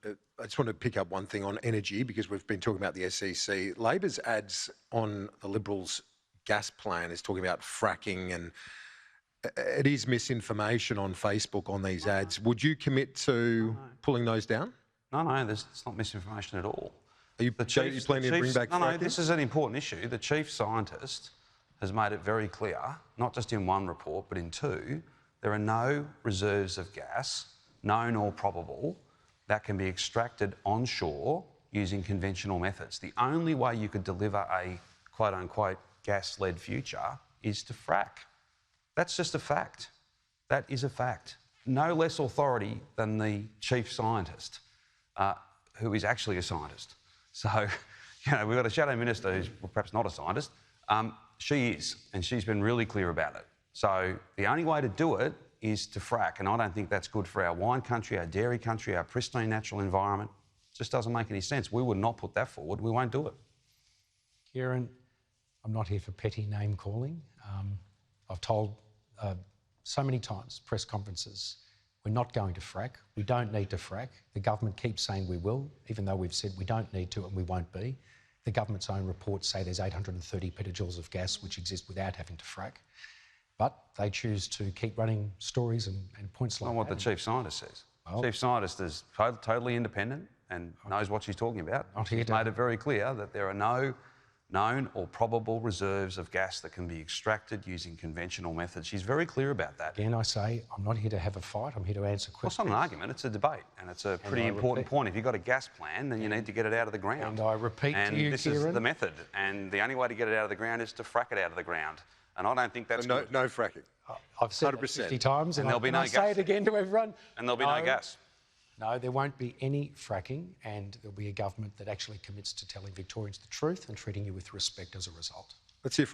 I just want to pick up one thing on energy, because we've been talking about the SEC. Labor's ads on the Liberals' gas plan is talking about fracking, and it is misinformation on Facebook on these ads. Would you commit to pulling those down? No, it's not misinformation at all. Are you planning to bring back fracking? No, this is an important issue. The chief scientist has made it very clear, not just in one report, but in two, there are no reserves of gas, known or probable, that can be extracted onshore using conventional methods. The only way you could deliver a quote-unquote gas-led future is to frack. That's just a fact. That is a fact. No less authority than the chief scientist, who is actually a scientist. So, we've got a shadow minister who's perhaps not a scientist. She is, and she's been really clear about it. So the only way to do it is to frack, and I don't think that's good for our wine country, our dairy country, our pristine natural environment. It just doesn't make any sense. We would not put that forward. We won't do it. Kieran, I'm not here for petty name calling. I've told so many times, press conferences, we're not going to frack. We don't need to frack. The government keeps saying we will, even though we've said we don't need to and we won't be. The government's own reports say there's 830 petajoules of gas which exist without having to frack. But they choose to keep running stories and points like that. Not what the chief scientist says. Well, chief scientist is totally independent and knows what she's talking about. She's made it very clear that there are no known or probable reserves of gas that can be extracted using conventional methods. She's very clear about that. Again, I say, I'm not here to have a fight. I'm here to answer questions. Well, it's not an argument, it's a debate, and it's a pretty important point. If you've got a gas plan, then you need to get it out of the ground. And I repeat to you, this Kieran, is the method, and the only way to get it out of the ground is to frack it out of the ground. And I don't think that's no, good. no fracking. I've said it 50 times, and there'll be no gas. Say it again to everyone. And there'll be no gas. No, there won't be any fracking, and there'll be a government that actually commits to telling Victorians the truth and treating you with respect as a result. Let's hear from